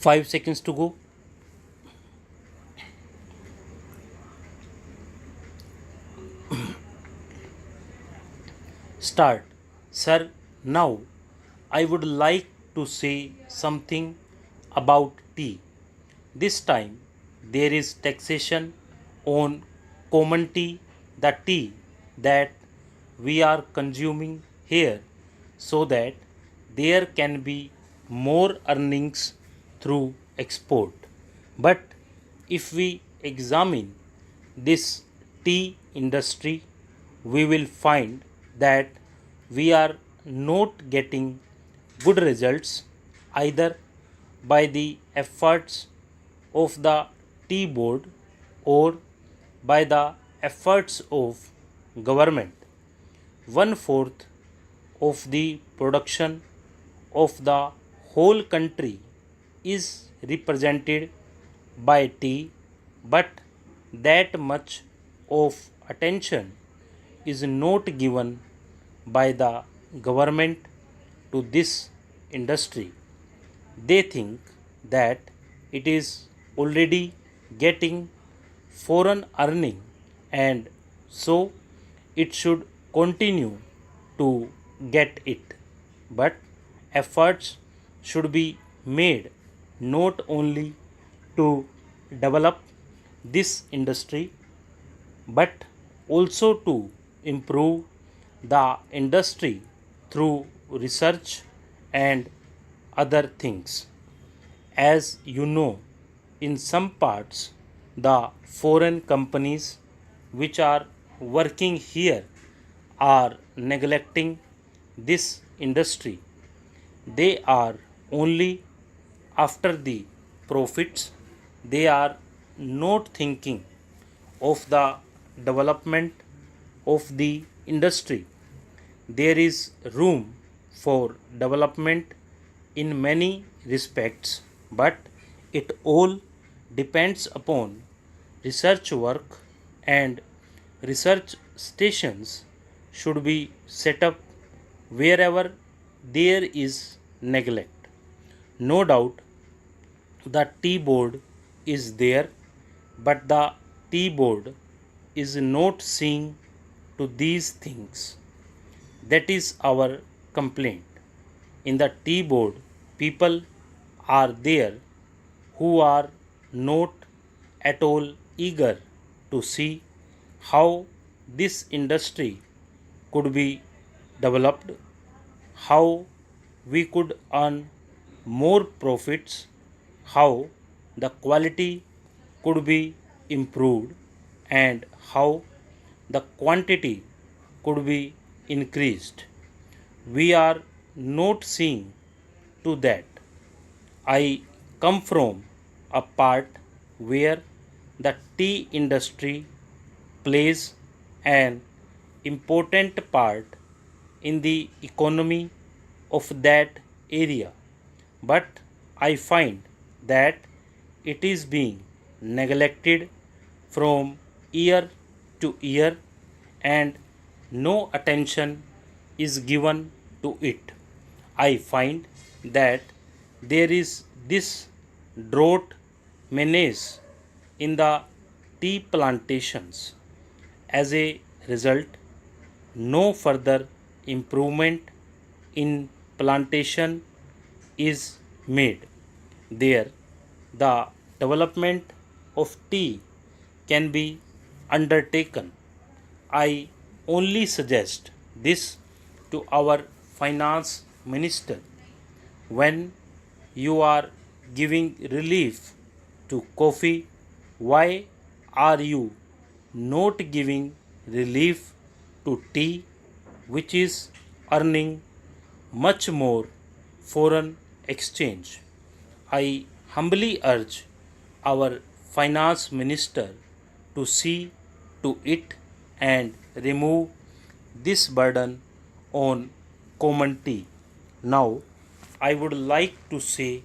5 seconds to go. Start. Sir, now I would like to say something about tea. This time there is taxation on common tea, the tea that we are consuming here, so that there can be more earnings through export. But if we examine this tea industry, we will find that we are not getting good results either by the efforts of the tea board or by the efforts of government. One fourth of the production of the whole country is represented by tea, but that much of attention is not given by the government to this industry. They think that it is already getting foreign earning, and so it should continue to get it. But efforts should be made not only to develop this industry but also to improve the industry through research and other things. As you know, in some parts, the foreign companies which are working here are neglecting this industry. They are only after the profits. They are not thinking of the development of the industry. There is room for development in many respects, but it all depends upon research work, and research stations should be set up wherever there is neglect. No doubt the tea board is there, but the tea board is not seeing to these things. That is our complaint. In the tea board, people are there who are not at all eager to see how this industry could be developed, how we could earn more profits, how the quality could be improved, and how the quantity could be increased. We are not seeing to that. I come from a part where the tea industry plays an important part in the economy of that area, but I find that it is being neglected from year to year and no attention is given to it. I find that there is this drought menace in the tea plantations. As a result, no further improvement in plantation is made. There, the development of tea can be undertaken. I only suggest this to our finance minister. When you are giving relief to coffee, why are you not giving relief to tea, which is earning much more foreign exchange? I humbly urge our finance minister to see to it and remove this burden on common tea. Now, I would like to say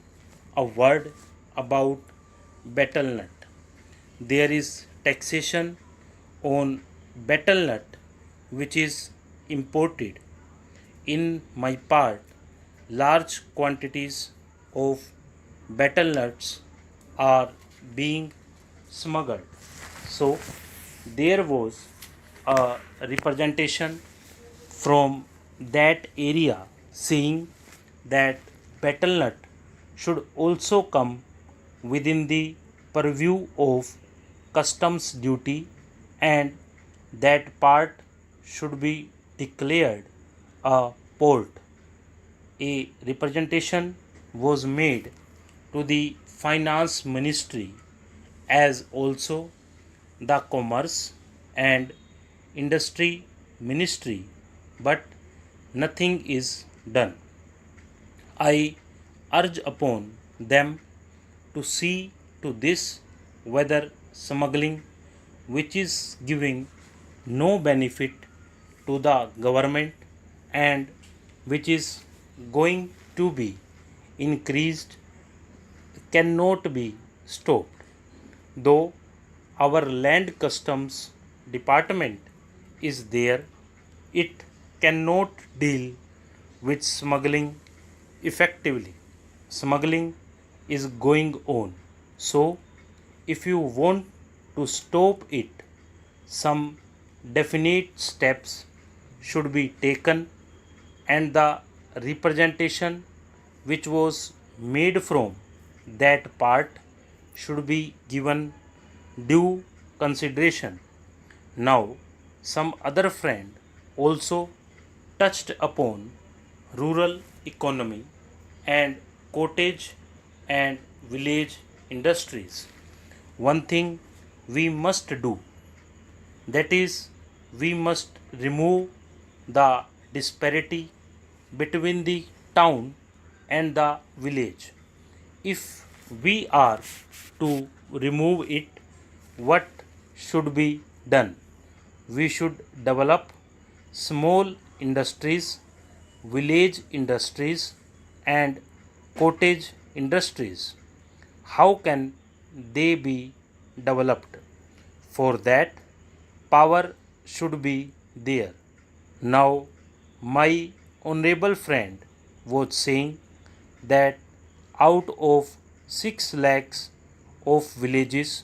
a word about betel nut. There is taxation on betel nut which is imported. In my part, large quantities of betel nuts are being smuggled. So there was a representation from that area saying that betel nut should also come within the purview of customs duty and that part should be declared a port. A representation was made to the finance ministry as also the commerce and industry ministry, but nothing is done. I urge upon them to see to this whether smuggling, which is giving no benefit to the government and which is going to be increased, cannot be stopped. Though our land customs department is there, it cannot deal with smuggling effectively. Smuggling is going on. So, if you want to stop it, some definite steps should be taken, and the representation which was made from that part should be given due consideration. Now, some other friend also touched upon rural economy and cottage and village industries. One thing we must do, that is, we must remove the disparity between the town and the village. If we are to remove it, what should be done? We should develop small industries, village industries, and cottage industries. How can they be developed? For that, power should be there. Now, my honorable friend was saying that out of 6 lakhs of villages,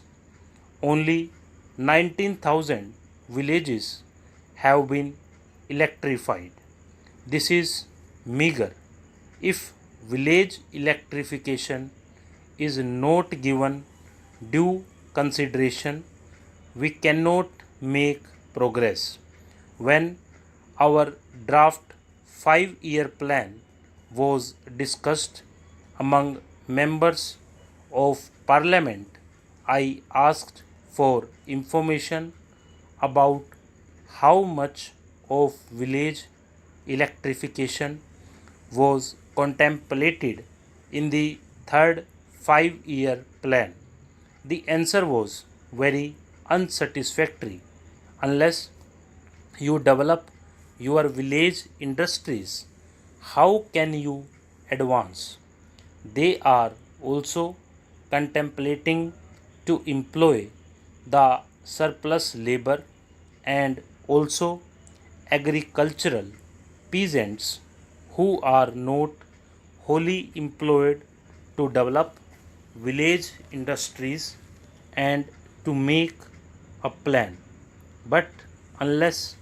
only 19,000 villages have been electrified. This is meager. If village electrification is not given due consideration, we cannot make progress. When our draft 5-year plan was discussed among members of parliament, I asked for information about how much of village electrification was contemplated in the third 5-year plan. The answer was very unsatisfactory. Unless you develop your village industries, how can you advance? They are also contemplating to employ the surplus labor and also agricultural peasants who are not wholly employed to develop village industries and to make a plan. But unless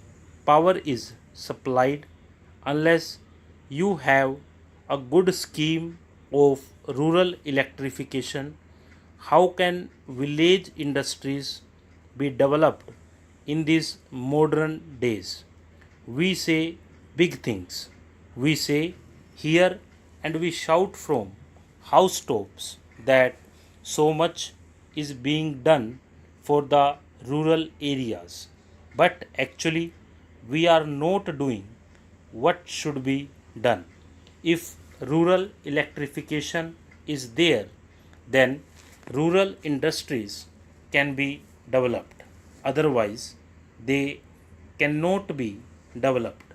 power is supplied, unless you have a good scheme of rural electrification, how can village industries be developed in these modern days? We say big things. We say here and we shout from housetops that so much is being done for the rural areas. But actually, we are not doing what should be done. If rural electrification is there, then rural industries can be developed. Otherwise, they cannot be developed.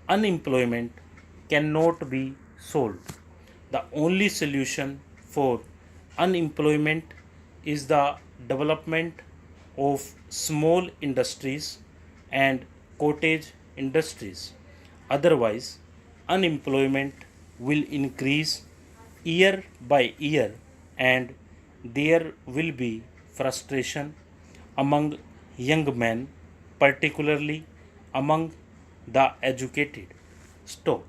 Unemployment cannot be solved. The only solution for unemployment is the development of small industries and cottage industries. Otherwise, unemployment will increase year by year, and there will be frustration among young men, particularly among the educated. Stop.